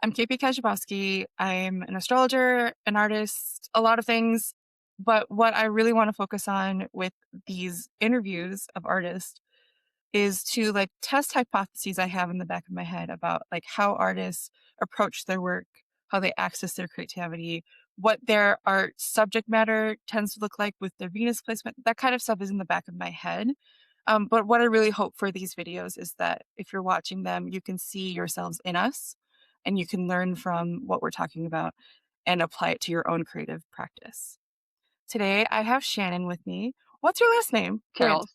I'm KP Kaszubowski. I'm an astrologer, an artist, a lot of things. But what I really want to focus on with these interviews of artists is to like test hypotheses I have in the back of my head about like how artists approach their work, how they access their creativity, what their art subject matter tends to look like with their Venus placement. That kind of stuff is in the back of my head. But what I really hope for these videos is that if you're watching them, you can see yourselves in us and you can learn from what we're talking about and apply it to your own creative practice. Today, I have Shannon with me. What's your last name? Brandt. Carol's.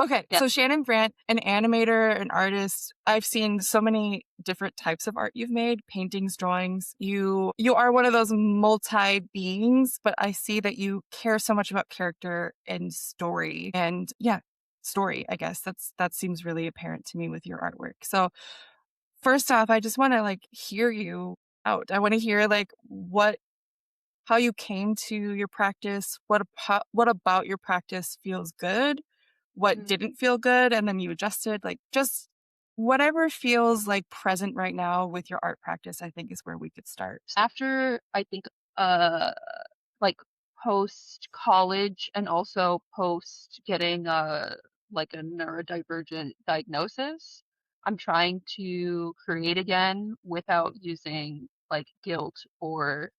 Okay, Yeah. so Shannon Brandt, an animator, an artist. I've seen so many different types of art you've made, paintings, drawings. You are one of those multi-beings, but I see that you care so much about character and story. And yeah, story, I guess. That seems really apparent to me with your artwork. So first off, I just want to like hear you out. I want to hear like how you came to your practice, what about your practice feels good, what Mm. didn't feel good, and then you adjusted. Like just whatever feels like present right now with your art practice, I think is where we could start. After I think uh like post college and also post getting like a neurodivergent diagnosis, I'm trying to create again without using like guilt or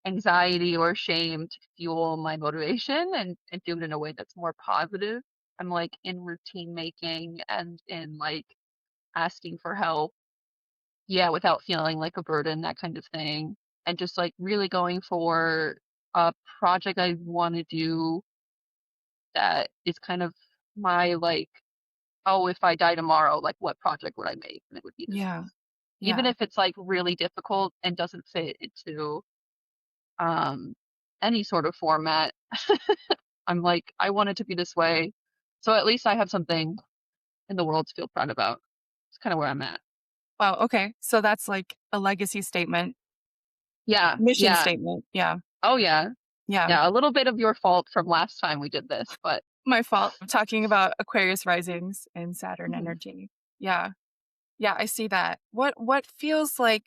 anxiety or shame to fuel my motivation and do it in a way that's more positive. I'm like in routine making and in like asking for help. Yeah, without feeling like a burden, that kind of thing, and just, like, really going for a project I wanna do that is kind of my, like, "Oh, if I die tomorrow, like, what project would I make?" And it would be this Yeah. one. Even Yeah. if it's, like, really difficult and doesn't fit into, um, any sort of format, I'm like, "I want it to be this way, so at least I have something in the world to feel proud about." It's kinda where I'm at. Wow. Okay. So that's like a legacy statement, Yeah, mission yeah. statement. Yeah. Oh, yeah. Yeah. Yeah, a little bit of your fault from last time we did this, but My fault. I'm talking about Aquarius risings and Saturn mhm. energy. Yeah. Yeah, I see that. What feels like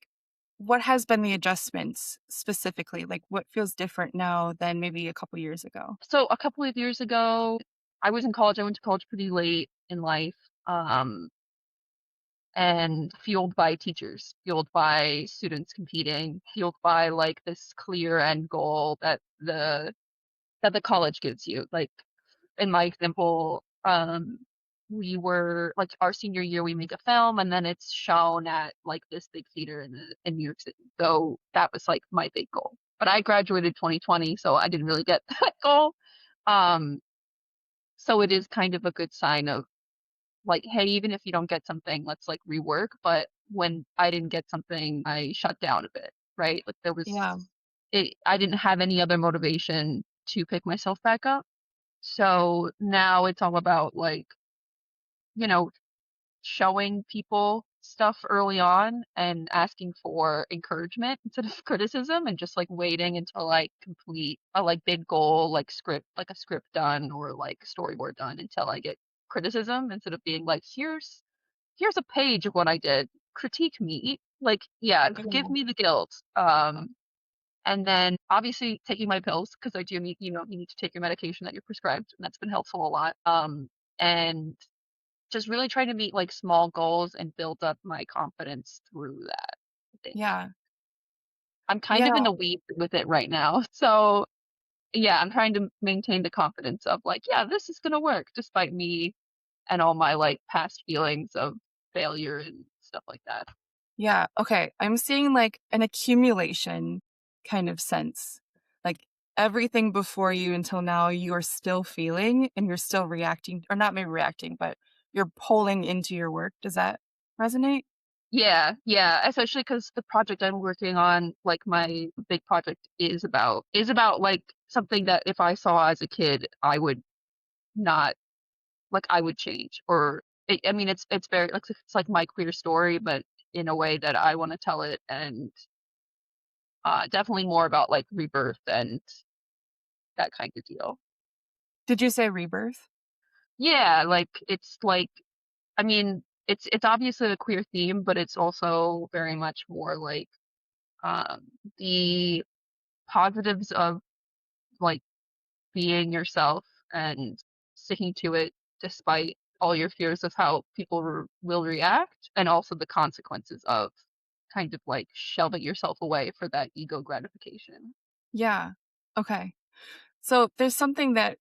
what has been the adjustments specifically? Like what feels different now than maybe a couple years ago? So a couple of years ago, I was in college. I went to college pretty late in life, um, and fueled by teachers, fueled by students competing, fueled by like this clear end goal that the college gives you. Like in my example, we were like our senior year, we make a film and then it's shown at like this big theater in New York City. So that was like my big goal. But I graduated 2020, so I didn't really get that goal. Um, so it is kind of a good sign of like, hey, even if you don't get something, let's like rework. But when I didn't get something, I shut down a bit, right? Like Yeah. I didn't have any other motivation to pick myself back up. So now it's all about like, you know, showing people stuff early on and asking for encouragement instead of criticism and just like waiting until I complete a like big goal, like script, like a script done or like storyboard done until I get criticism instead of being like, here's a page of what I did. Critique me. Like, yeah, give Yeah. me the guilt. And then obviously taking my pills because I do need, you need to take your medication that you're prescribed, and that's been helpful a lot. And just really trying to meet like small goals and build up my confidence through that, I think. Yeah. I'm kind of in Yeah. the weeds with it right now. So yeah, I'm trying to maintain the confidence of like, yeah, this is gonna work despite me and all my like past feelings of failure and stuff like that. Yeah. Okay. I'm seeing like an accumulation kind of sense. Like everything before you until now, you're still feeling and you're still reacting, or not maybe reacting, but you're pulling into your work. Does that resonate? Yeah, yeah, especially because the project I'm working on, like my big project is about like something that if I saw as a kid, I would not like I would change or I mean it's very like it's like my queer story, but in a way that I want to tell it and definitely more about like rebirth and that kind of deal. Did you say rebirth? Yeah, like it's like I mean it's obviously a queer theme, but it's also very much more like um the positives of like being yourself and sticking to it despite all your fears of how people will react, and also the consequences of kind of like shelving yourself away for that ego gratification. Yeah. Okay. So there's something that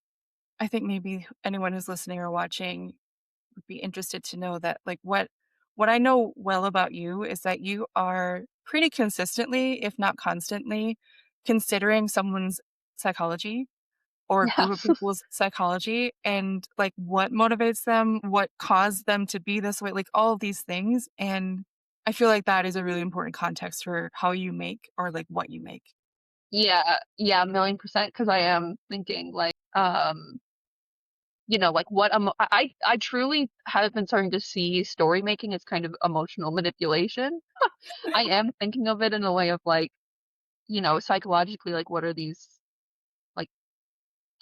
I think maybe anyone who's listening or watching would be interested to know that like what I know well about you is that you are pretty consistently, if not constantly, considering someone's psychology or a Yeah. group of people's psychology and like what motivates them, what caused them to be this way, like all of these things. And I feel like that is a really important context for how you make or like what you make. Yeah, yeah, 1,000,000%, because I am thinking like, like I truly have been starting to see story making as kind of emotional manipulation. I am thinking of it in a way of like, psychologically, like what are these like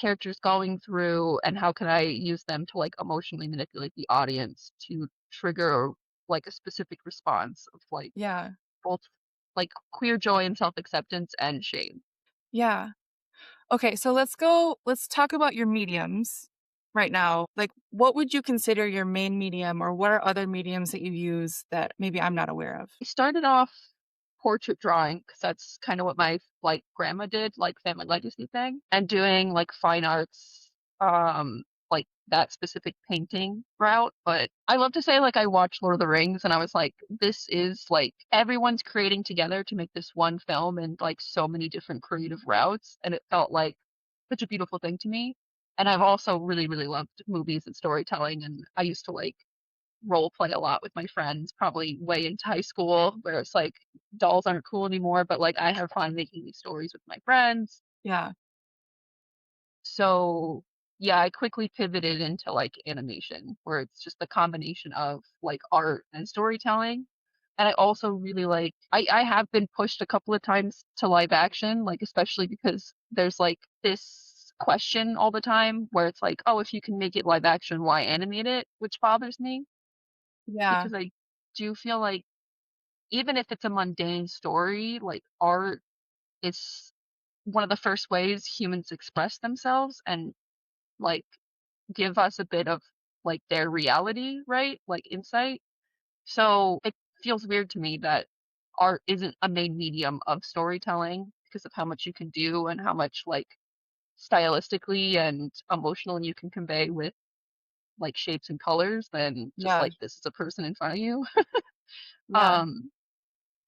characters going through, and how can I use them to like emotionally manipulate the audience to trigger like a specific response of like Yeah. both like queer joy and self-acceptance and shame. Yeah. Okay, so let's talk about your mediums right now. Like what would you consider your main medium or what are other mediums that you use that maybe I'm not aware of? I started off portrait drawing because that's kind of what my like grandma did, like family legacy thing, and doing like fine arts, like that specific painting route. But I love to say like I watched Lord of the Rings and I was like, this is like everyone's creating together to make this one film and like so many different creative routes, and it felt like such a beautiful thing to me. And I've also really, really loved movies and storytelling, and I used to like role play a lot with my friends, probably way into high school, where it's like dolls aren't cool anymore, but like I have fun making these stories with my friends. Yeah. So yeah, I quickly pivoted into like animation, where it's just the combination of like art and storytelling. And I also really like I have been pushed a couple of times to live action, like especially because there's like this question all the time where it's like, oh, if you can make it live action, why animate it? Which bothers me Yeah. because I do feel like even if it's a mundane story, like art is one of the first ways humans express themselves and like give us a bit of like their reality, right? Like insight. So it feels weird to me that art isn't a main medium of storytelling because of how much you can do and how much like stylistically and emotionally you can convey with like shapes and colors than just Yeah. like this is a person in front of you. Yeah. Um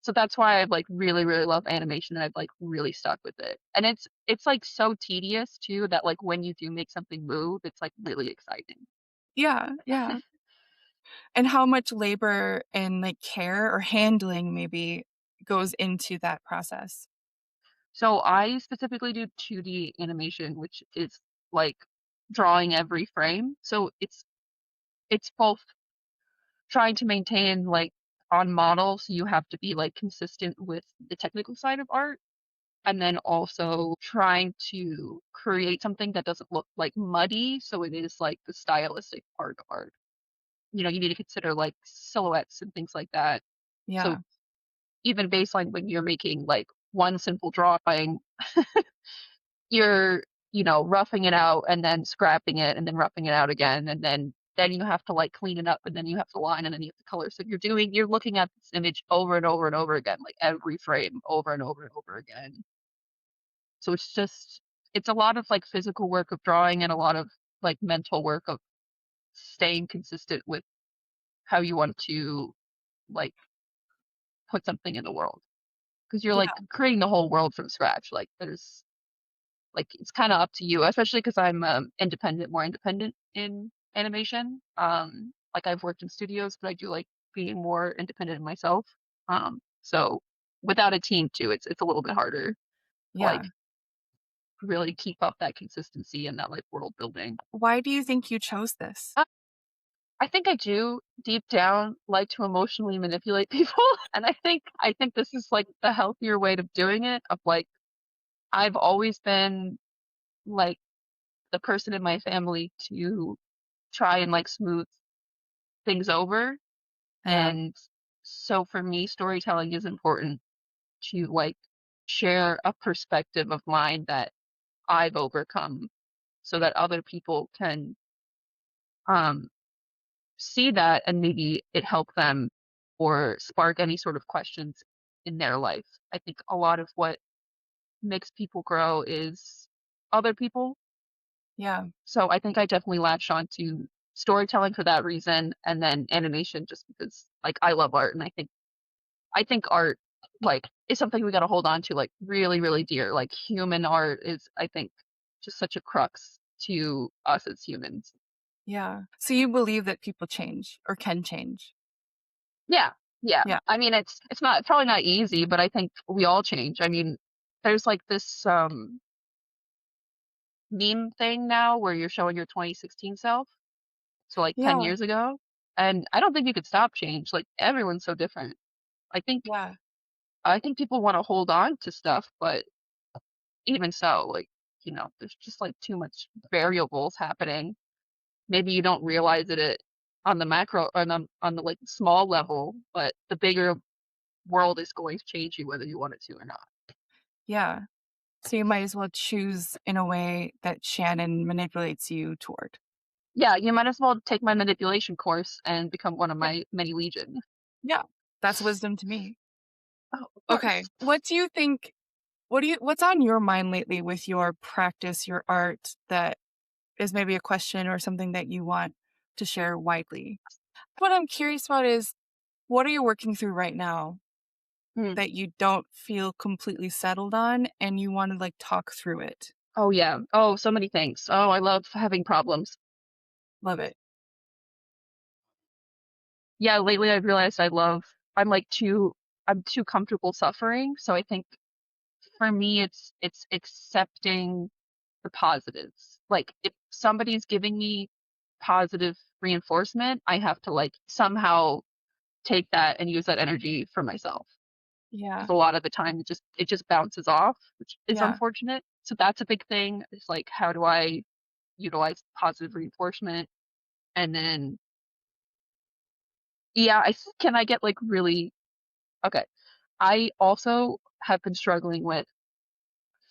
So that's why I've, like, really, really love animation, and I've, like, really stuck with it. And it's, like, so tedious too that, like, when you do make something move, it's, like, really exciting. Yeah. Yeah. And how much labor and like care or handling maybe goes into that process? So I specifically do 2D animation, which is, like, drawing every frame. So it's both trying to maintain, like, on model, so you have to be, like, consistent with the technical side of art, and then also trying to create something that doesn't look like muddy, so it is like the stylistic part of art. You need to consider like silhouettes and things like that. So Yeah. even baseline when you're making like one simple drawing, you're, roughing it out and then scrapping it and then roughing it out again, and then you have to like clean it up, and then you have to line, and then you have to color. So you're looking at this image over and over and over again, like every frame over and over and over again. So it's a lot of like physical work of drawing and a lot of like mental work of staying consistent with how you want to like put something in the world. Because you're like Yeah. creating the whole world from scratch. Like there's like it's kind of up to you, especially because I'm more independent in animation. Like I've worked in studios, but I do like being more independent in myself. So without a team too, it's a little bit harder to Yeah. like really keep up that consistency and that like world building. Why do you think you chose this? I think I do deep down like to emotionally manipulate people. And I think this is like the healthier way of doing it, of like I've always been like the person in my family to try and like smooth things over. Yeah. And so for me, storytelling is important to like share a perspective of mine that I've overcome so that other people can um see that and maybe it help them or spark any sort of questions in their life. I think a lot of what makes people grow is other people. Yeah. So I think I definitely latched on to storytelling for that reason and then animation just because like I love art and I think art like is something we got to hold on to like really really dear. Like human art is I think just such a crux to us as humans. Yeah. So you believe that people change or can change? Yeah. Yeah. Yeah. I mean it's not probably not easy, but I think we all change. I mean, there's like this meme thing now where you're showing your 2016 self, so like 10 Yeah. years ago, and I don't think you could stop change. Like everyone's so different. I think Yeah. I think people want to hold on to stuff, but even so, like, there's just like too much variables happening. Maybe you don't realize it on the macro on the like small level, but the bigger world is going to change you whether you want it to or not. Yeah. So you might as well choose in a way that Shannon manipulates you toward. Yeah, you might as well take my manipulation course and become one of Yeah. my many legion. Yeah. That's wisdom to me. Oh, of Okay. course. What do you think what's on your mind lately with your practice, your art that is maybe a question or something that you want to share widely? What I'm curious about is what are you working through right now Mm. that you don't feel completely settled on and you want to like talk through it? Oh yeah. Oh, so many things. Oh, I love having problems. Love it. Yeah, lately I've realized I'm too comfortable suffering. So I think for me it's accepting the positives. Like if somebody's giving me positive reinforcement, I have to like somehow take that and use that energy for myself. Yeah. Because a lot of the time it just bounces off, which is Yeah. unfortunate. So that's a big thing. It's like how do I utilize positive reinforcement? And then yeah, can I get like really okay. I also have been struggling with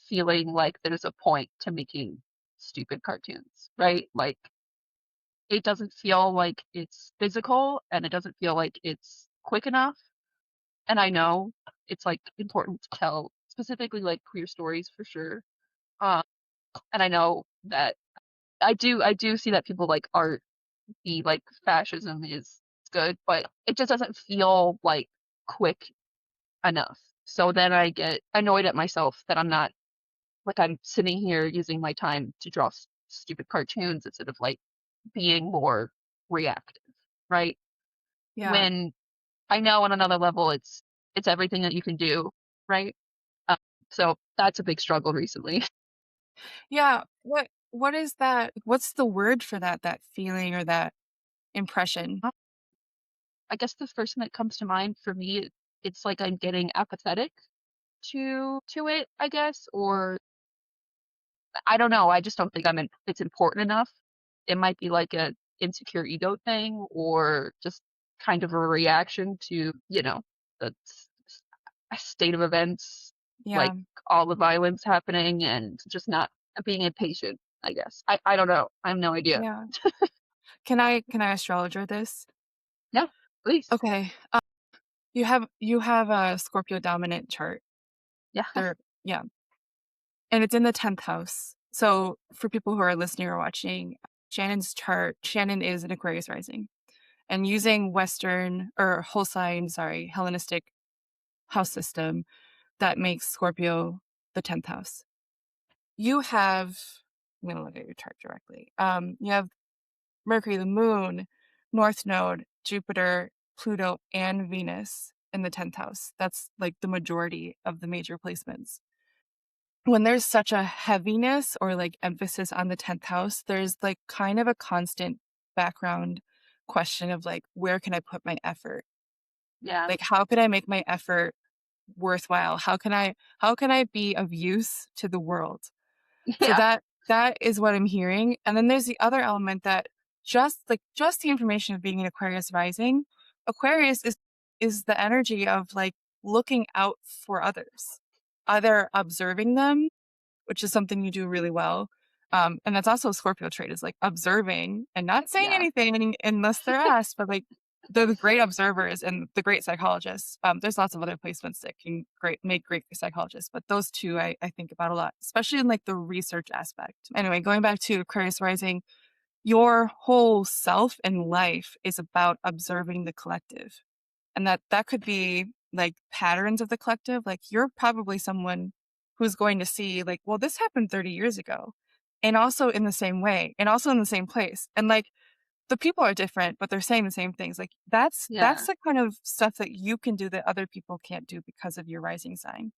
feeling like there's a point to making stupid cartoons, right? Like it doesn't feel like it's physical and it doesn't feel like it's quick enough. And I know it's like important to tell specifically like queer stories for sure. Um, and I know that I do see that people like art be like fascism is good, but it just doesn't feel like quick enough. So then I get annoyed at myself that I'm not like I'm sitting here using my time to draw stupid cartoons instead of like being more reactive, right? Yeah. When I know on another level it's everything that you can do, right? Um, so that's a big struggle recently. Yeah. What is that? What's the word for that feeling or that impression? I guess the first thing that comes to mind for me, it's like I'm getting apathetic to it, I guess, or I don't know. I just don't think it's important enough. It might be like a insecure ego thing or just kind of a reaction to, the state of events, Yeah. like all the violence happening and just not being impatient, I guess. I don't know. I have no idea. Yeah. Can I astrologer this? Yeah, please. Okay. You have a Scorpio dominant chart. Yeah. There yeah. And it's in the 10th house. So for people who are listening or watching, Shannon is an Aquarius rising. And using Western or whole sign, sorry, Hellenistic house system, that makes Scorpio the 10th house. You have I'm gonna look at your chart directly. You have Mercury, the moon, North Node, Jupiter, Pluto, and Venus in the 10th house. That's like the majority of the major placements. When there's such a heaviness or like emphasis on the 10th house, there's like kind of a constant background question of like, where can I put my effort? Yeah. Like, how can I make my effort worthwhile? How can I be of use to the world? So Yeah. that is what I'm hearing. And then there's the other element that just the information of being an Aquarius rising Aquarius is the energy of like looking out for others, either observing them, which is something you do really well. And that's also a Scorpio trait is like observing and not saying Yeah. anything unless they're asked, but like they're the great observers and the great psychologists. There's lots of other placements that can make great psychologists, but those two I think about a lot, especially in like the research aspect. Anyway, going back to Aquarius rising, your whole self and life is about observing the collective. And that could be like patterns of the collective. Like you're probably someone who's going to see like, well, this happened 30 years ago. And also in the same way, and also in the same place. And like the people are different, but they're saying the same things. Like that's Yeah. the kind of stuff that you can do that other people can't do because of your rising sign.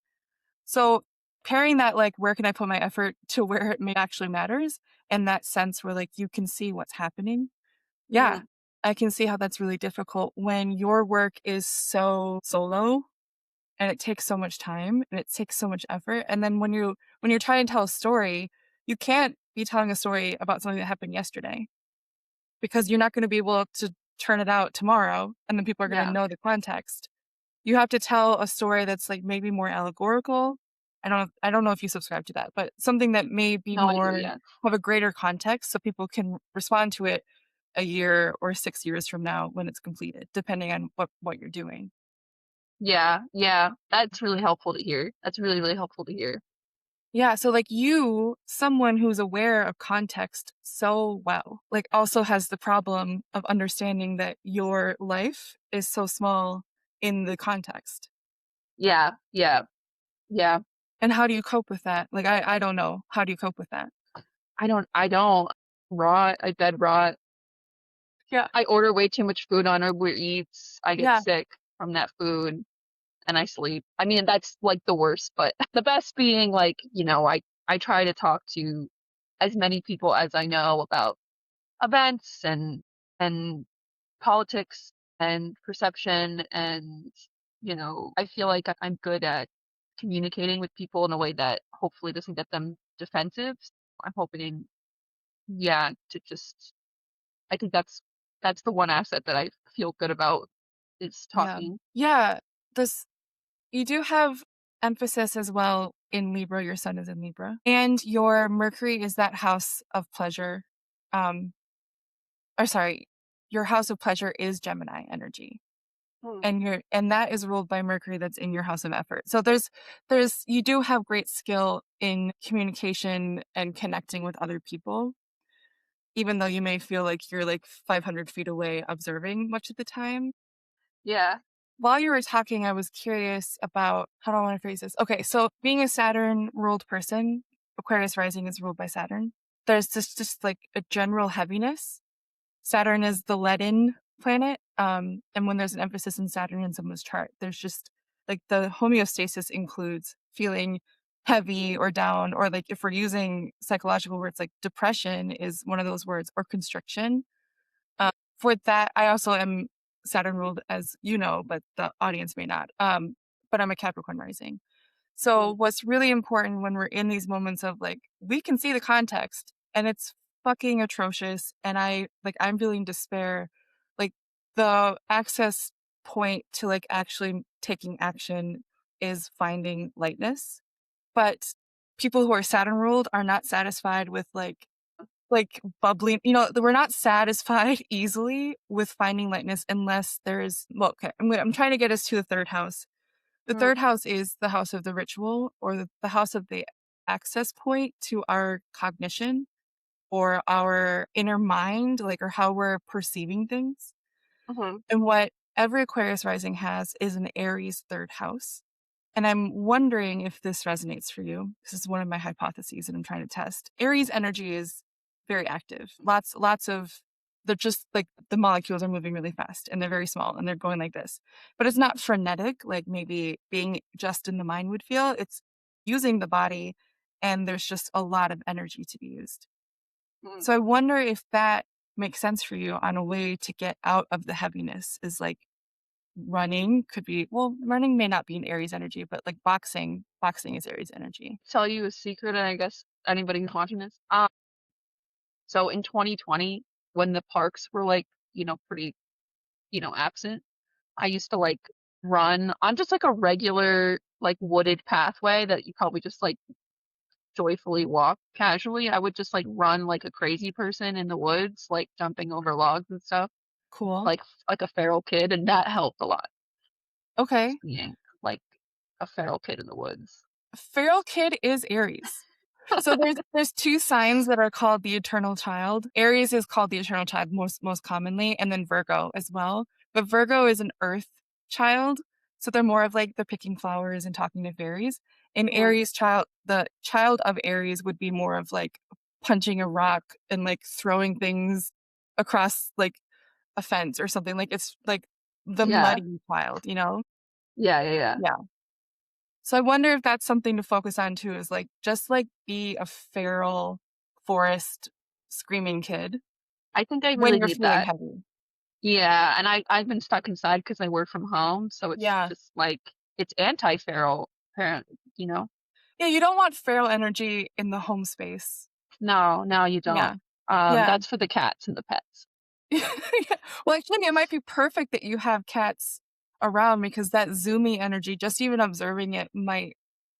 So pairing that like where can I put my effort to where it may actually matters, and that sense where like you can see what's happening. Yeah, Mhm. I can see how that's really difficult when your work is so solo and it takes so much time and it takes so much effort. And then when you're trying to tell a story, you can't be telling a story about something that happened yesterday because you're not going to be able to turn it out tomorrow and then people are going to Yeah. know the context. You have to tell a story that's like maybe more allegorical. I don't know if you subscribe to that, but something that may be No, I do, more yeah. have a greater context so people can respond to it a year or 6 years from now when it's completed, depending on what you're doing. Yeah, yeah. That's really helpful to hear. That's really, really helpful to hear. Yeah, so like you, someone who's aware of context so well, like also has the problem of understanding that your life is so small in the context. Yeah, yeah, yeah. And how do you cope with that? Like I don't know. How do you cope with that? I don't rot, I bed rot. Yeah. I order way too much food on Uber Eats. I get Yeah. sick from that food and I sleep. I mean, that's like the worst, but the best being like, I try to talk to as many people as I know about events and politics and perception and I feel like I'm good at communicating with people in a way that hopefully doesn't get them defensive. I'm hoping, yeah, to just I think that's the one asset that I feel good about is Yeah. talking. Yeah. This you do have emphasis as well in Libra, your sun is in Libra. And your Mercury is that house of pleasure. Um, or sorry, your house of pleasure is Gemini energy. Mm. And that is ruled by Mercury that's in your house of effort. So there's you do have great skill in communication and connecting with other people, even though you may feel like you're like 500 feet away observing much of the time. Yeah. While you were talking, I was curious about how do I want to phrase this? Okay, so being a Saturn ruled person, Aquarius rising is ruled by Saturn. There's just like a general heaviness. Saturn is the leaden planet. And when there's an emphasis in Saturn in someone's chart, there's just like the homeostasis includes feeling heavy or down, or like if we're using psychological words like depression is one of those words, or constriction. For that, I also am Saturn ruled, as you know, but the audience may not. But I'm a Capricorn rising. So Mhm. what's really important when we're in these moments of like, we can see the context and it's fucking atrocious. And I'm feeling despair. Like the access point to like actually taking action is finding lightness. But people who are Saturn ruled are not satisfied with like bubbling, we're not satisfied easily with finding lightness unless there's well, okay, I'm trying to get us to the third house. The Mm. third house is the house of the ritual or the house of the access point to our cognition or our inner mind, like or how we're perceiving things. Mhm. And what every Aquarius rising has is an Aries third house. And I'm wondering if this resonates for you. This is one of my hypotheses that I'm trying to test. Aries energy is very active. Lots of they're just like the molecules are moving really fast and they're very small and they're going like this. But it's not frenetic like maybe being just in the mind would feel. It's using the body and there's just a lot of energy to be used. Mhm. So I wonder if that makes sense for you on a way to get out of the heaviness is like running could be well, running may not be an Aries energy, but like boxing is Aries energy. Tell you a secret, and I guess anybody who's watching this. So in 2020, when the parks were like, pretty, absent, I used to like run on just like a regular like wooded pathway that you probably just like joyfully walk casually. I would just like run like a crazy person in the woods, like jumping over logs and stuff, Cool. like a feral kid, and that helped a lot. Okay. Just being like a feral kid in the woods. Feral kid is Aries. So there's two signs that are called the eternal child. Aries is called the eternal child most commonly, and then Virgo as well. But Virgo is an earth child, so they're more of like the picking flowers and talking to fairies. And Mm. Aries child, the child of Aries would be more of like punching a rock and like throwing things across like a fence or something. Like it's like the Yeah, muddy child, you know? yeah, yeah, yeah. Yeah. So I wonder if that's something to focus on too, is like just like be a feral forest screaming kid I think I when really you're need feeling that. heavy. Yeah, and I've been stuck inside because I work from home, so it's Yeah. just like it's anti-feral parent, you know? Yeah, you don't want feral energy in the home space. No, no, you don't. Yeah. Yeah. That's for the cats and the pets. Yeah. Well, actually, it might be perfect that you have cats around because that zoomy energy, just even observing it might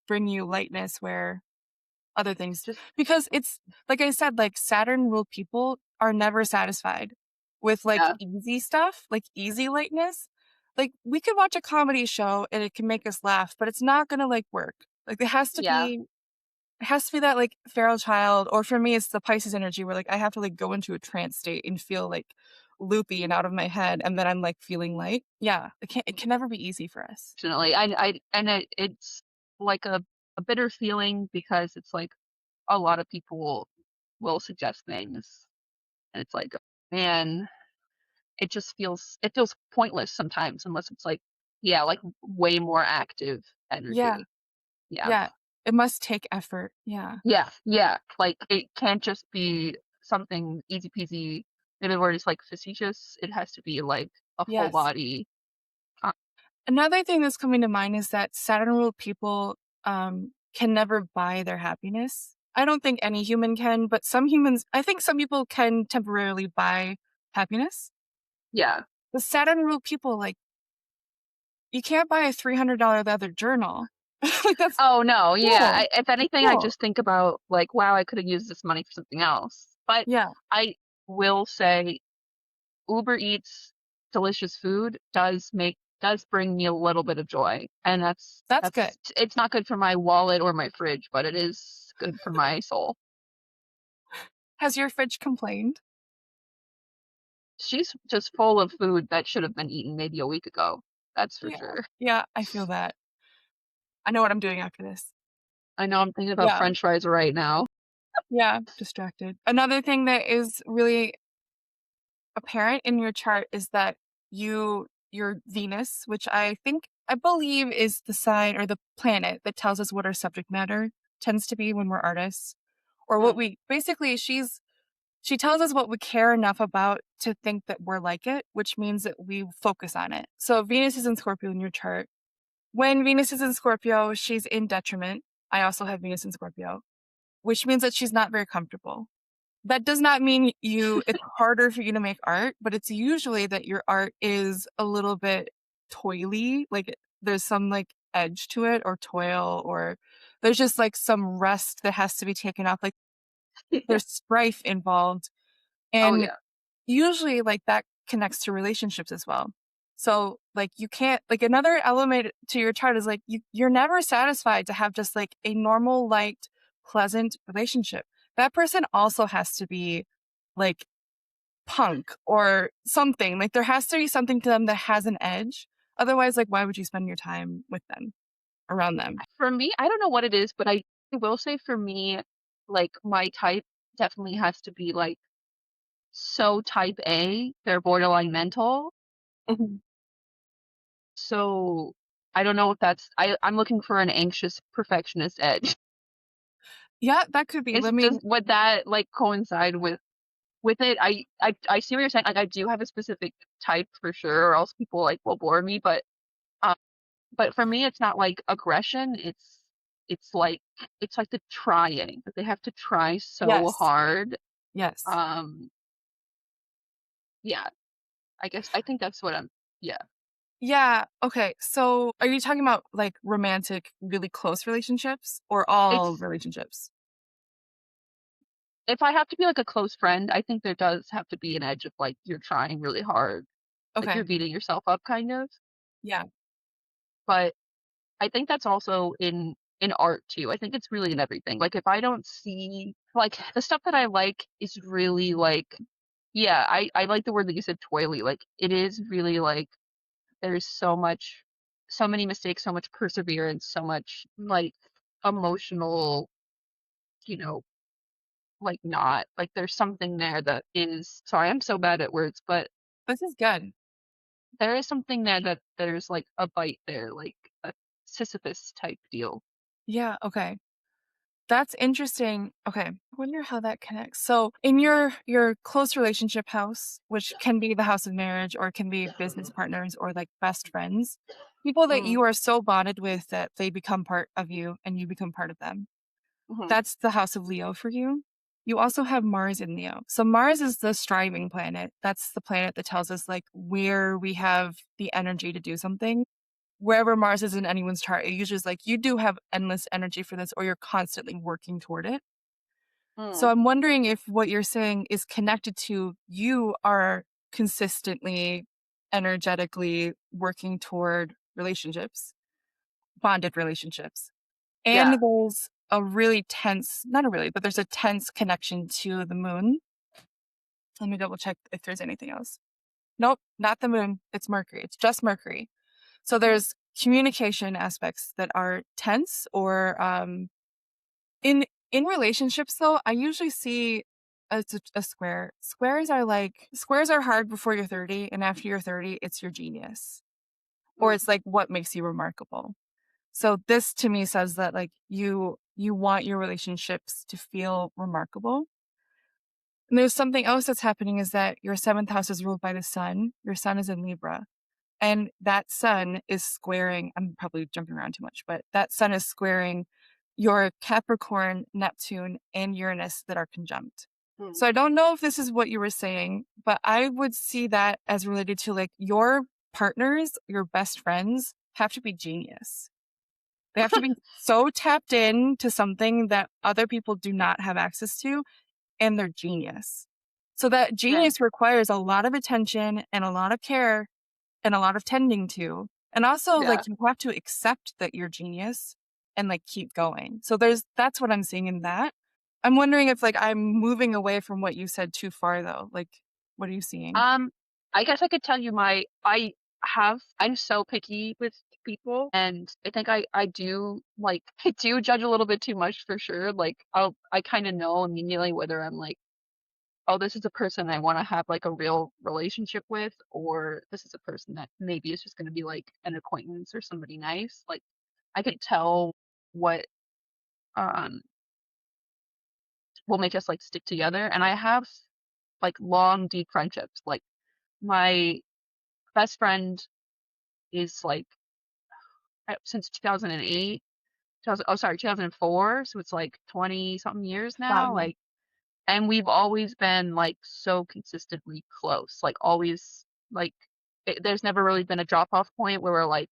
bring you lightness where other things Just because it's like I said, like Saturn ruled people are never satisfied with like yeah, easy stuff, like easy lightness. Like we could watch a comedy show and it can make us laugh, but it's not gonna like work. Like yeah. it has to be that like feral child, or for me it's the Pisces energy where like I have to like go into a trance state and feel like loopy and out of my head and then I'm like feeling light. Yeah. It can never be easy for us. Fortunately, it's like a bitter feeling because it's like a lot of people will suggest things, and it's like, man, it feels pointless sometimes unless it's like, yeah, like way more active Yeah. energy. Yeah. Yeah. It must take effort. Yeah. Yeah, yeah. Like it can't just be something easy peasy. Maybe where it's like facetious. It has to be like a full Yes. body. Uh, Another thing that's coming to mind is that Saturn ruled people can never buy their happiness. I don't think any human can, but some humans, I think some people can temporarily buy happiness. yeah. The Saturn ruled people, like, you can't buy a $300 leather journal. Like, that's Oh no, yeah. cool. If anything, I Cool. just think about like, wow, I could have used this money for something else. But Yeah, I will say, Uber Eats delicious food does bring me a little bit of joy, and that's good. it's not good for my wallet or my fridge, but it is good for my soul. Has your fridge complained? She's just full of food that should have been eaten maybe a week ago. That's for Yeah. sure. Yeah, I feel that. I know what I'm doing after this. I know I'm thinking about Yeah. french fries right now. Yeah. Distracted. Another thing that is really apparent in your chart is that your Venus, which I believe is the sign or the planet that tells us what our subject matter tends to be when we're artists, or what Mm, we basically she tells us what we care enough about to think that we're like it, which means that we focus on it. So Venus is in Scorpio in your chart. When Venus is in Scorpio, she's in detriment. I also have Venus in Scorpio, which means that she's not very comfortable. That does not mean it's harder for you to make art, but it's usually that your art is a little bit toily, like there's some like edge to it or toil, or there's just like some rest that has to be taken off. Like yeah. there's strife involved. Oh And yeah. usually like that connects to relationships as well. So like you can't like another element to your chart is like you're never satisfied to have just like a normal, light, pleasant relationship. That person also has to be like punk or something. Like there has to be something to them that has an edge. Otherwise, like why would you spend your time with them, around them? For me, I don't know what it is, but I will say for me, like my type definitely has to be like so type A, they're borderline mental. Mhm. So I don't know if I'm looking for an anxious perfectionist edge. Yeah, that could be. Let me Would that like coincide with it? I see what you're saying. Like I do have a specific type for sure, or else people like will bore me. Um, but for me, it's not like aggression. It's like it's like the trying. Like they have to try so yes. hard. Yes. Um, yeah. I think that's what I'm. Yeah. Yeah, okay. So are you talking about like romantic, really close relationships or all It's relationships? if I have to be like a close friend, I think there does have to be an edge of like you're trying really hard, like you're Okay. beating yourself up kind of. Yeah. But I think that's also in art too. I think it's really in everything. Like if I don't see like the stuff that I like is really like yeah, I like the word that you said toily. Like it is really like there's so many mistakes, so much perseverance, so much like emotional, you know, like not like there's something there that is sorry, I'm so bad at words, but This is good. there is something there that there's like a bite there, like a Sisyphus type deal. Yeah, okay. That's interesting. Okay. I wonder how that connects. So in your close relationship house, which can be the house of marriage or it can be business partners or like best friends, people that Mm, you are so bonded with that they become part of you and you become part of them. mhm, That's the house of Leo for you. You also have Mars in Leo. So Mars is the striving planet. That's the planet that tells us like where we have the energy to do something. Wherever Mars is in anyone's chart, it usually is like you do have endless energy for this or you're constantly working toward it. So mm, I'm wondering if what you're saying is connected to you are consistently energetically working toward relationships, bonded relationships. And yeah, there's a really tense, not a really, but there's a tense connection to the moon. Let me double check if there's anything else. Nope, not the moon. It's Mercury. It's just Mercury. So mm, there's communication aspects that are tense or in relationships though, I usually see a square. Squares are hard before you're 30 and after you're 30 it's your genius or mm, it's like what makes you remarkable. So this to me says that like you want your relationships to feel remarkable. And there's something else that's happening is that your seventh house is ruled by the sun. Your sun is in Libra. And that sun is squaring, I'm probably jumping around too much, but that sun is squaring your Capricorn, Neptune, and Uranus that are conjunct. mm. So I don't know if this is what you were saying, but I would see that as related to like your partners, your best friends have to be genius. They have to be so tapped in to something that other people do not have access to, and they're genius. So that Yeah, genius requires a lot of attention and a lot of care and a lot of tending to. And also, yeah. like, you have to accept that you're genius and, like, keep going. So that's what I'm seeing in that. I'm wondering if, like, I'm moving away from what you said too far, though. Like, what are you seeing? Um, I guess I could tell you I'm so picky with people, and I think I do, like I do judge a little bit too much for sure, like, I kinda know immediately whether I'm like, "Oh, this is a person I wanna have, like, a real relationship with," or this is a person that maybe is just gonna be, like, an acquaintance or somebody nice, like, I could tell what, um, will make us, like, stick together, and I have, like, long, deep friendships, like, my best friend is, like, since 2008, 2000 oh, sorry, 2004, so it's, like, 20 something years now, Wow. like and we've always been, like, so consistently close, like, always, like, there's never really been a drop off point where we're, like,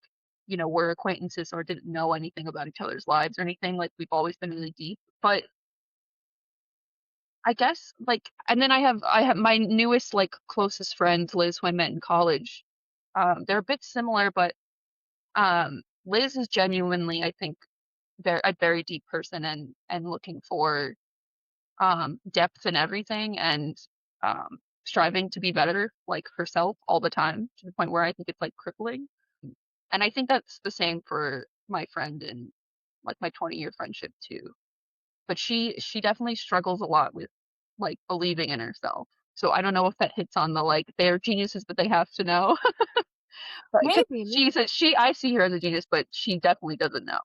we're acquaintances or didn't know anything about each other's lives or anything, like, we've always been really deep, but I guess, like and then I have my newest, like, closest friend, Liz, who I met in college, they're a bit similar, but, Liz is genuinely, I think, a very deep person and looking for depth in everything and striving to be better, like herself all the time to the point where I think it's like crippling. And I think that's the same for my friend and like my 20-year friendship too. But she definitely struggles a lot with like believing in herself. So I don't know if that hits on the like they're geniuses, but they have to know. But because Maybe. I see her as a genius, but she definitely doesn't know.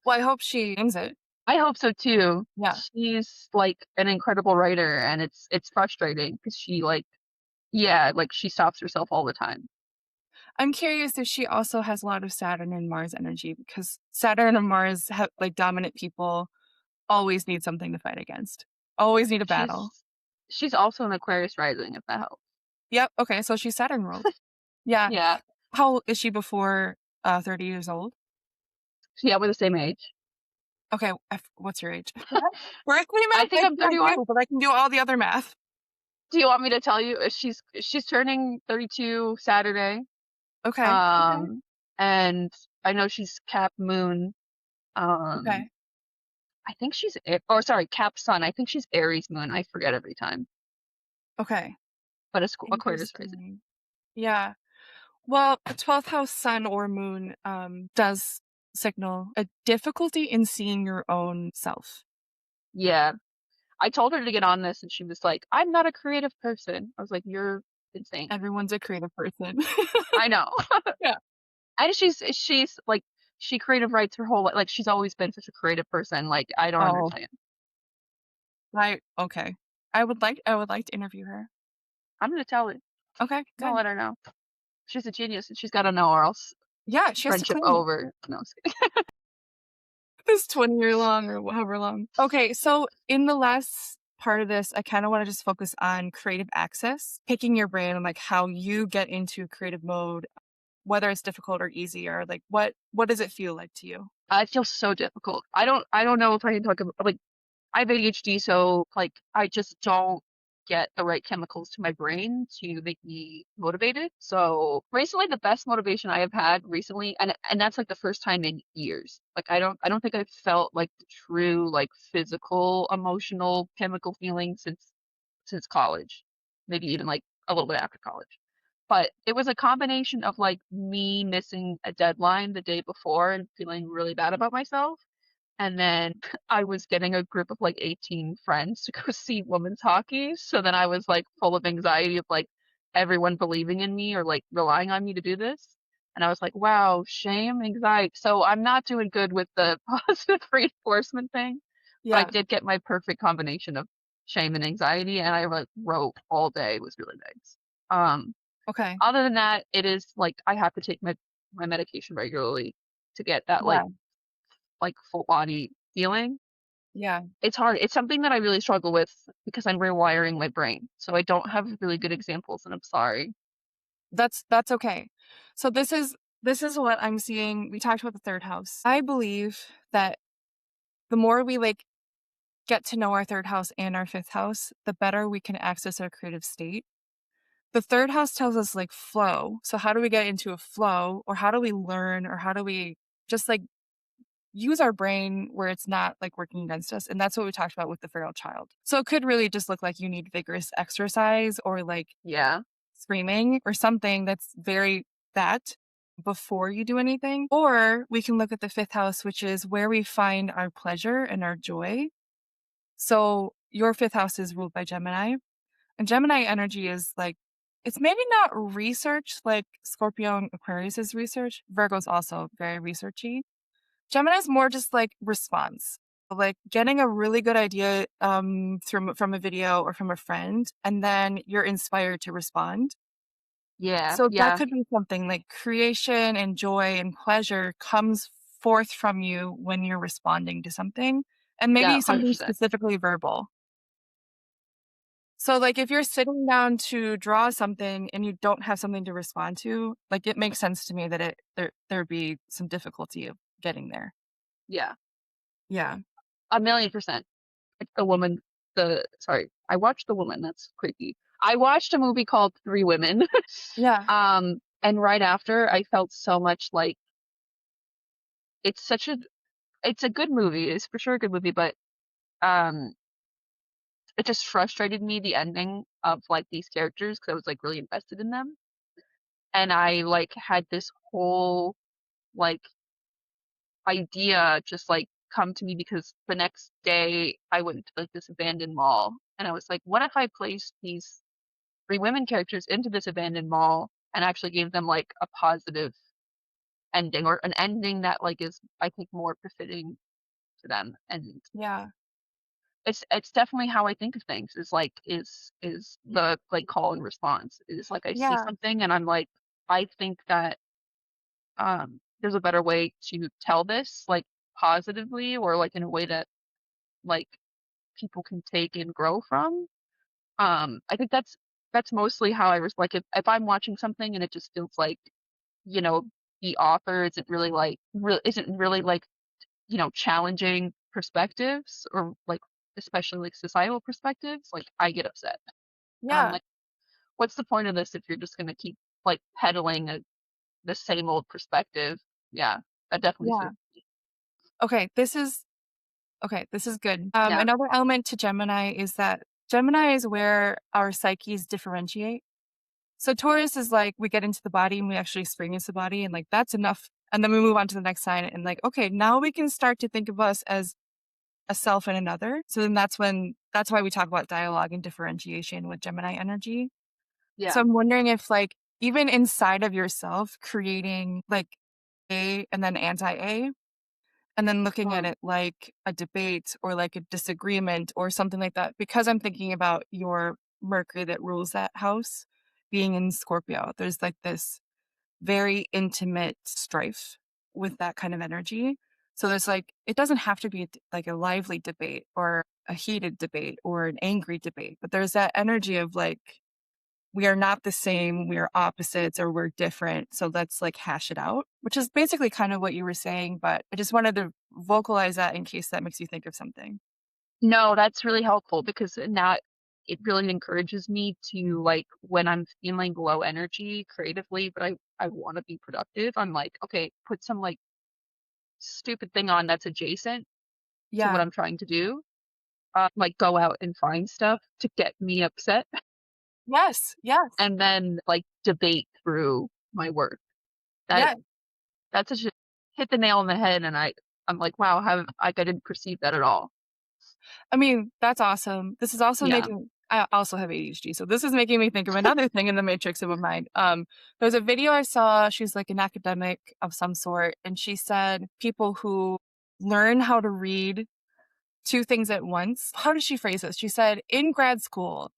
Well, I hope she ends it. I hope so too. Yeah. She's like an incredible writer, and it's frustrating because she like yeah, like she stops herself all the time. I'm curious if she also has a lot of Saturn and Mars energy because Saturn and Mars, like dominant people, always need something to fight against, always need a battle. She's also an Aquarius rising, if that helps. Yep. Okay. So she's Saturn ruled. Yeah. Yeah. How old is she before 30 years old? So yeah, we're the same age. Okay, what's your age? Correctly I math, think I I'm can't 31. do, but I can do all the other math. Do you want me to tell you? She's turning 32 Saturday. Okay, okay, Um, and I know she's Cap Moon. Um, okay, I think or sorry, Cap Sun. I think she's Aries Moon. I forget every time. okay. But it's Aquarius Rising. Interesting. Yeah. Well, a 12th house sun or moon does signal a difficulty in seeing your own self. Yeah. I told her to get on this and she was like, I'm not a creative person. I was like, you're insane. Everyone's a creative person. I know. Yeah. And she's like she creative writes her whole like she's always been such a creative person. Like I don't Oh, understand. okay. I would like to interview her. I'm gonna tell her. Okay, I'm gonna good. let her know. She's a genius and she's gotta know or else Yeah, she has to friendship claim it. over. No, I'm just kidding. This 20-year long or however long. Okay, so in the last part of this, I kind of want to just focus on creative access, picking your brain and like how you get into creative mode, whether it's difficult or easy, or like what does it feel like to you? It feels so difficult. I don't know if I can talk about like I have ADHD, so like I just don't get the right chemicals to my brain to make me motivated. So recently, the best motivation I have had recently, and that's like the first time in years. Like I don't think I've felt like the true like physical, emotional, chemical feeling since college, maybe even like a little bit after college. But it was a combination of like me missing a deadline the day before and feeling really bad about myself and then I was getting a group of like 18 friends to go see women's hockey. So then I was like full of anxiety of like everyone believing in me or like relying on me to do this. And I was like, wow, shame, anxiety. So I'm not doing good with the positive reinforcement thing, but I Yeah. did get my perfect combination of shame and anxiety. And I like wrote all day. It was really nice. Um, Okay. Other than that, it is like I have to take my medication regularly to get that Yeah. like full body feeling. Yeah. It's hard. It's something that I really struggle with because I'm rewiring my brain. So I don't have really good examples, and I'm sorry. That's okay. So this is what I'm seeing. We talked about the third house. I believe that the more we like get to know our third house and our fifth house, the better we can access our creative state. The third house tells us like flow. So how do we get into a flow, or how do we learn, or how do we just like use our brain where it's not like working against us? And that's what we talked about with the feral child. So it could really just look like you need vigorous exercise or like Yeah. screaming or something that's very that before you do anything. Or we can look at the fifth house, which is where we find our pleasure and our joy. So your fifth house is ruled by Gemini. And Gemini energy is like, it's maybe not research like Scorpio and Aquarius is research. Virgo's also very researchy. Gemini's more just like response, like getting a really good idea from a video or from a friend, and then you're inspired to respond. Yeah. So that Yeah. could be something like creation and joy and pleasure comes forth from you when you're responding to something, and Yeah. maybe something 100%. specifically verbal. So, like, if you're sitting down to draw something and you don't have something to respond to, like, it makes sense to me that there'd be some difficulty of getting there. Yeah. Yeah. A million percent. Like the woman, sorry, I watched The Woman. That's creepy. I watched a movie called Three Women. Yeah. And right after, I felt so much like it's such a, it's a good movie. It's for sure a good movie, but um, it just frustrated me the ending of like these characters because I was like really invested in them. And I like had this whole like idea just like come to me because the next day I went to like this abandoned mall and I was like, what if I placed these three women characters into this abandoned mall and actually gave them like a positive ending or an ending that like is I think more befitting to them. And Yeah. it's definitely how I think of things is like is the like call and response. Is like I see Yeah. something and I'm like I think that there's a better way to tell this like positively or like in a way that like people can take and grow from. I think that's mostly how I was like if I'm watching something and it just feels like you know, the author isn't really like, challenging perspectives or like especially like societal perspectives, like I get upset. And I'm Yeah, like, what's the point of this if you're just gonna keep like peddling the same old perspective? Yeah, that definitely yeah. feels Okay, this is good. yeah. Another element to Gemini is that Gemini is where our psyches differentiate. So Taurus is like we get into the body and we actually experience the body and like that's enough. And then we move on to the next sign and like, okay, now we can start to think of us as a self and another. So then that's why we talk about dialogue and differentiation with Gemini energy. So Yeah. I'm wondering if like even inside of yourself, creating like A and then anti-A, and then looking at Mm, it like a debate or like a disagreement or something like that, because I'm thinking about your Mercury that rules that house being in Scorpio. There's like this very intimate strife with that kind of energy. So there's like, it doesn't have to be like a lively debate or a heated debate or an angry debate, but there's that energy of like, we are not the same, we are opposites or we're different. So let's like hash it out, which is basically kind of what you were saying. But I just wanted to vocalize that in case that makes you think of something. no, that's really helpful because now it really encourages me to like when I'm feeling low energy creatively, but I want to be productive. I'm like, okay, put some like stupid thing on that's adjacent to what Yeah. I'm trying to do. Like go out and find stuff to get me upset Yes. Yes. and then like debate through my work. That Yeah. that's such a hit the nail on the head and I'm like, wow, how I didn't perceive that at all. I mean, that's awesome. This is also Yeah. making I also have ADHD, so this is making me think of another thing in the matrix of a mind. There's a video I saw, she's like an academic of some sort, and she said people who learn how to read 2 things at once. How did she phrase this? She said, "In grad school,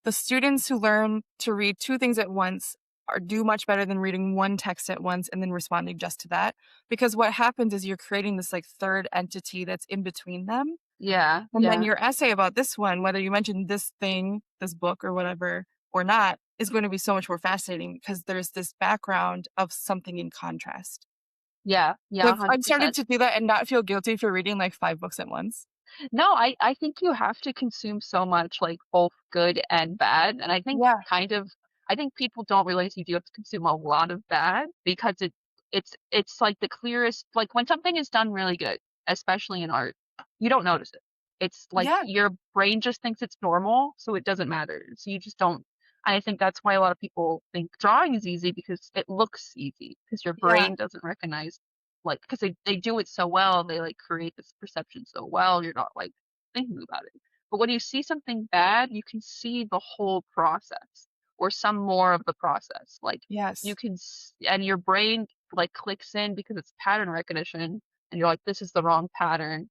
the students who learn to read 2 things at once are do much better than reading 1 text at once and then responding just to that." Because what happens is you're creating this, like, third entity that's in between them. Yeah. And then Yeah. your essay about this one, whether you mention this thing, this book or whatever, or not, is going to be so much more fascinating because there's this background of something in contrast. Yeah. So Yeah, I've started 100%. to do that and not feel guilty for reading, like, 5 books at once. No, I think you have to consume so much, like, both good and bad, and Yeah, I think people don't realize you do have to consume a lot of bad because it's like the clearest like, when something is done really good, especially in art, you don't notice it. It's like yeah, your brain just thinks it's normal, so it doesn't matter. So you just don't and I think that's why a lot of people think drawing is easy because it looks easy because your yeah, brain doesn't recognize like, because they do it so well, they, like, create this perception so well, you're not, like, thinking about it. But when you see something bad, you can see the whole process or some more of the process. Like, you yes, can s and your brain, like, clicks in because it's pattern recognition, and you're like, "This is the wrong pattern,"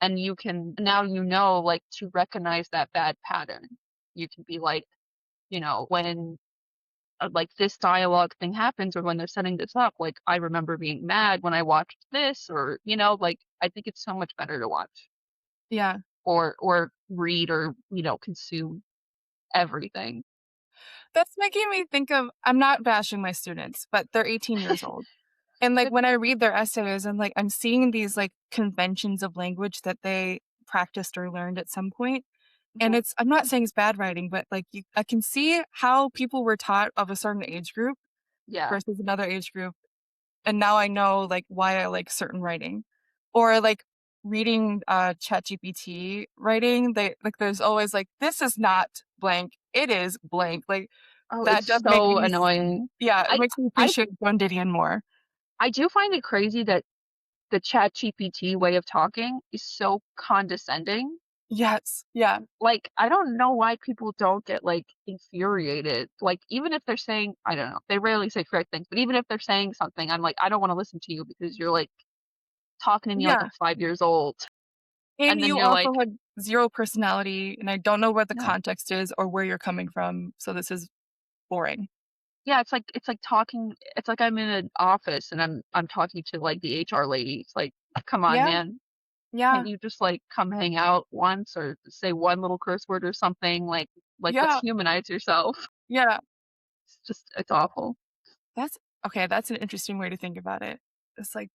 and you can now you know, like, to recognize that bad pattern. You can be like, when like this dialogue thing happens or when they're setting this up, like I remember being mad when I watched this or, like I think it's so much better to watch yeah. or read or, consume everything. That's making me think of I'm not bashing my students, but they're 18 years old. And, like, when I read their essays, I'm seeing these, like, conventions of language that they practiced or learned at some point, and Mhm. I'm not saying it's bad writing, but, like, I can see how people were taught of a certain age group Yeah. versus another age group, and now I know, like, why I like certain writing. Or, like, reading, ChatGPT writing, there's always, like, "This is not blank, it is blank." Like, Oh, that it's does make so me annoying. yeah, it I makes me I appreciate Joan Didion more. I do find it crazy that the Chat GPT way of talking is so condescending. Yes, yeah, Like, I don't know why people don't get, like, infuriated. Like, even if they're saying I don't know, they rarely say correct things, but even if they're saying something, I'm like, "I don't wanna listen to you because you're, like, talking to me like yeah. I'm 5 years old." And And then you you're like also had 0 personality, and I don't know what the yeah. context is or where you're coming from, so this is boring. Yeah, it's like talking it's like I'm in an office and I'm talking to, like, the HR lady. It's like, "Come on, Yeah, man. yeah, Can't you just, like, come hang out once or say one little curse word or something? Like, let's yeah, humanize yourself." yeah. It's awful. That's Okay, that's an interesting way to think about it. It's like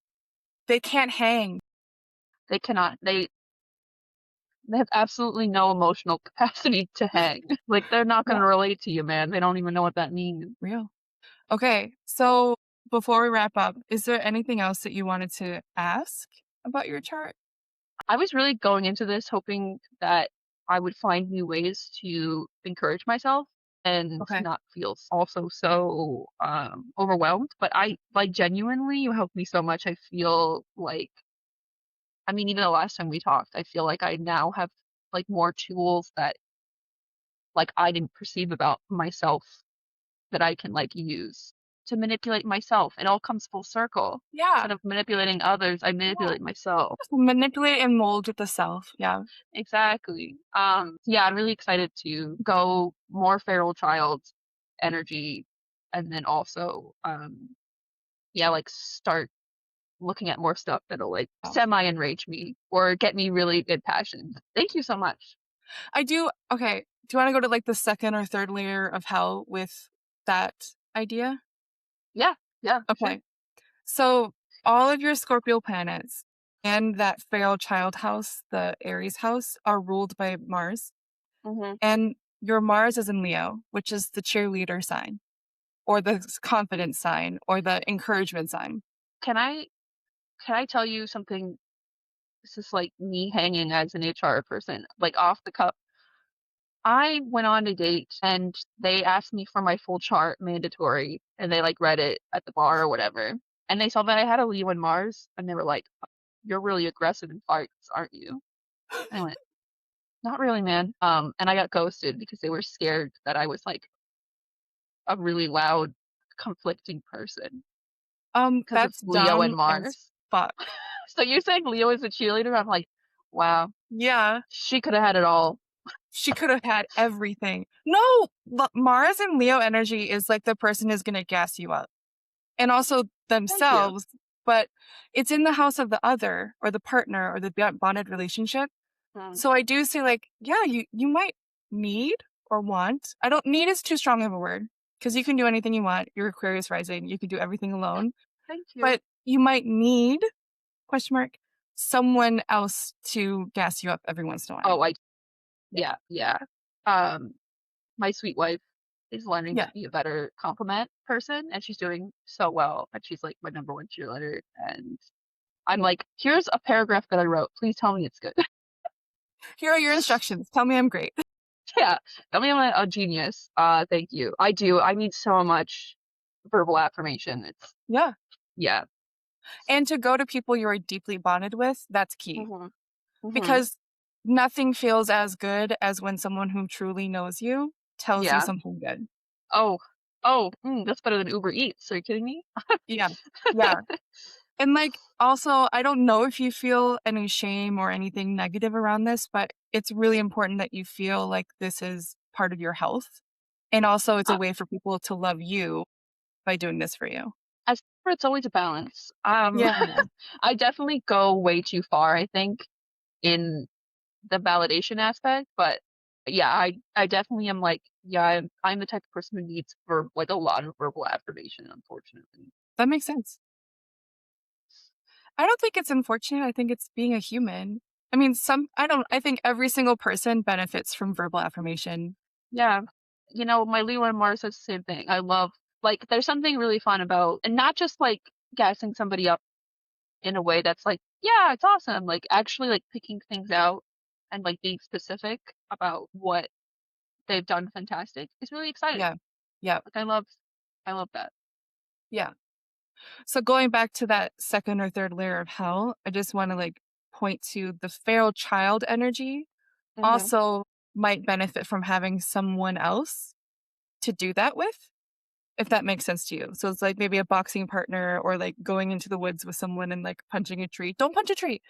they can't hang. They cannot. They have absolutely no emotional capacity to hang. Like, they're not Yeah. gonna relate to you, man. They don't even know what that means. Real. Okay, so before we wrap up, is there anything else that you wanted to ask about your chart? I was really going into this hoping that I would find new ways to encourage myself and Okay. not feel also so, overwhelmed, but I like, genuinely, you helped me so much. I feel like I mean, even the last time we talked, I feel like I now have, like, more tools that, like, I didn't perceive about myself that I can, like, use to manipulate myself. It all comes full circle. Yeah. Instead of manipulating others, I Yeah. manipulate myself. Just manipulate and mold with the self. Yeah. Exactly. Yeah, I'm really excited to go more feral child energy and then also, yeah, like, start looking at more stuff that'll, like, Yeah. semi-enrage me or get me really good passion. Thank you so much. I do. Okay. Do you want to go to like the second or third layer of hell with that idea? Yeah, yeah, sure. Okay. So all of your Scorpio planets and that feral child house, the Aries house, are ruled by Mars. Mhm. And your Mars is in Leo, which is the cheerleader sign or the confidence sign or the encouragement sign. Can I tell you something? This is, like, me hanging as an HR person, like, off the cuff. I went on a date, and they asked me for my full chart, mandatory, and they, like, read it at the bar or whatever, and they saw that I had a Leo in Mars, and they were like, "You're really aggressive in fights, aren't you?" And I went, "Not really, man." And I got ghosted because they were scared that I was, like, a really loud, conflicting person because of That's Leo and dumb as Mars. fuck. So you're saying Leo is a cheerleader? I'm like, "Wow, Yeah. she coulda had it all." She could have had everything. No, Mars and Leo energy is like the person is going to gas you up and also Thank you. themselves, but it's in the house of the other or the partner or the bonded relationship. Mm, So I do say like, yeah, you might need or want. I don't need is too strong of a word because you can do anything you want. You're Aquarius rising. You can do everything alone, thank you. but you might need question mark someone else to gas you up every once in a while. Oh, I Yeah. yeah, yeah. Um, my sweet wife is learning to Yeah. be a better compliment person, and she's doing so well, and she's, like, my number 1 cheerleader, and I'm Yeah. like, "Here's a paragraph that I wrote. Please tell me it's good." Here are your instructions. Tell me I'm great. Yeah. Tell me I'm a genius. Thank you. I do. I need so much verbal affirmation. It's Yeah. yeah. And to go to people you are deeply bonded with, that's key Mhm. Mhm. because nothing feels as good as when someone who truly knows you tells you Yeah. something good. Oh. Oh, that's better than Uber Eats. Are you kidding me? Yeah. Yeah. And like also, I don't know if you feel any shame or anything negative around this, but it's really important that you feel like this is part of your health. And also it's a Uh, way for people to love you by doing this for you. as for it's always a balance. Yeah. I definitely go way too far, I think, in the validation aspect, but yeah, I definitely am like, yeah, I'm the type of person who needs like a lot of verbal affirmation, unfortunately. That makes sense. I don't think it's unfortunate. I think it's being a human. I mean, I think every single person benefits from verbal affirmation. Yeah. My Leo and Mars says the same thing. I love like there's something really fun about and not just like gassing somebody up in a way that's like, yeah, it's awesome. Like actually like picking things out and like being specific about what they've done fantastic is really exciting. Yeah. Yeah. Like I love that. Yeah. So going back to that second or third layer of hell, I just want to like point to the feral child energy Mhm. also might benefit from having someone else to do that with, if that makes sense to you. So it's like maybe a boxing partner or like going into the woods with someone and like punching a tree. Don't punch a tree.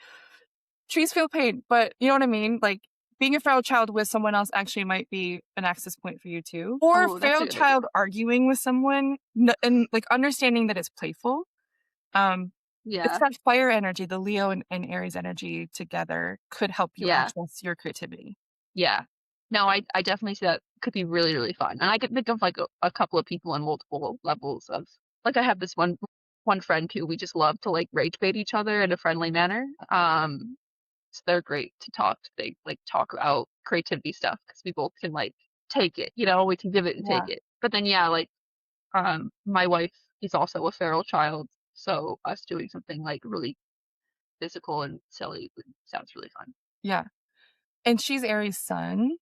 Trees feel pain, but you know what I mean? Like being a feral child with someone else actually might be an access point for you too. Or Oh, that's a feral good idea. child arguing with someone and like understanding that it's playful. Um, it's Yeah. that fire energy, the Leo and Aries energy together could help you Yeah. access your creativity. Yeah. No, I definitely see that could be really, really fun. And I could think of like a couple of people on multiple levels of like, I have this one friend who we just love to, like, rage bait each other in a friendly manner. So they're great to talk to. They, like, talk about creativity stuff because we both can, like, take it, we can give it and take Yeah. it. But then, yeah, like, my wife is also a feral child, so us doing something, like, really physical and silly sounds really fun. Yeah. And she's Aries sun,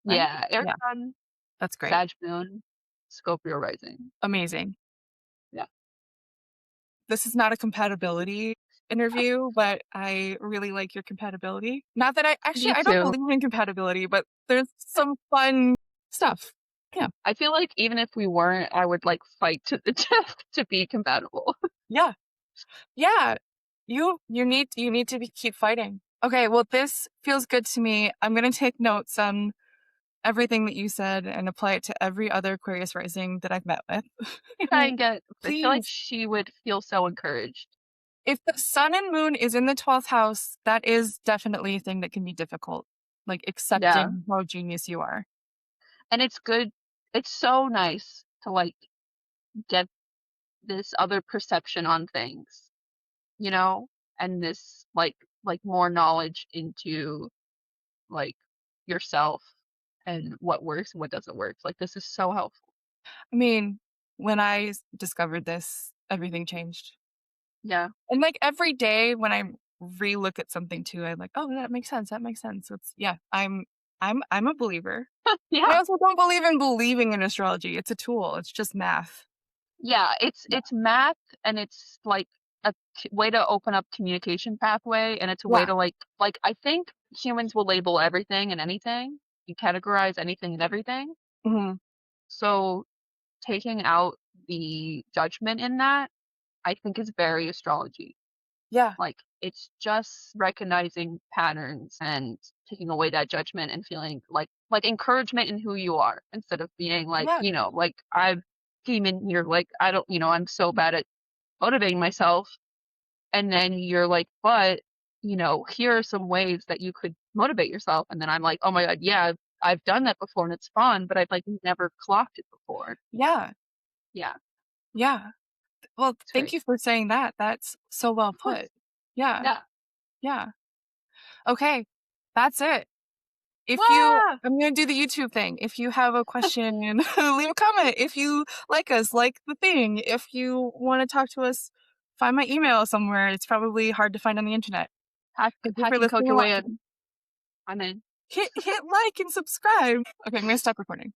right? Yeah, Air Yeah, Sun, that's great. Sag Moon, Scorpio Rising. Amazing. Yeah, This is not a compatibility interview, but I really like your compatibility. Not that me I don't too. believe in compatibility, but there's some fun stuff. Yeah. I feel like even if we weren't, I would, like, fight to the death to be compatible. Yeah. Yeah. You need to keep fighting. Okay, well this feels good to me. I'm going to take notes on everything that you said and apply it to every other Aquarius rising that I've met with. Try and get I feel like Please. she would feel so encouraged. If the sun and moon is in the 12th house, that is definitely a thing that can be difficult. Like Yeah, accepting how genius you are. and it's good it's so nice to, like, get this other perception on things, you know? And this, like, more knowledge into, like, yourself and what works and what doesn't work. Like, this is so helpful. I mean, when I discovered this, everything changed. Yeah. And like every day when I relook at something too, I'm like, oh, that makes sense. That makes sense. It's yeah, I'm a believer. I Yeah. also don't believe in believing in astrology. It's a tool. It's just math. Yeah, Yeah. it's math, and it's, like, a way to open up communication pathway, and it's a way Yeah. to, like, I think humans will label everything and anything. You categorize anything and everything. Hmm. So, taking out the judgment in that, I think is very astrology. Yeah. Like, it's just recognizing patterns and taking away that judgment and feeling like encouragement in who you are instead of being like, Yeah. like I've demon you're like, I don't, I'm so bad at motivating myself. And then you're like, but, here are some ways that you could motivate yourself. And then I'm like, oh my God, yeah, I've done that before and it's fun, but I've like never clocked it before. Yeah. Yeah, Yeah. Well, it's thank great. you for saying that. That's so well Of course. put. Yeah. Yeah. Yeah. Okay. That's it. If you Ah! I'm gonna do the YouTube thing. If you have a question, leave a comment. If you like us, like the thing. If you wanna talk to us, find my email somewhere. It's probably hard to find on the internet. Thank you for Hacking listening coach and away watching. in. I'm in. Hit like and subscribe. Okay, I'm gonna stop recording.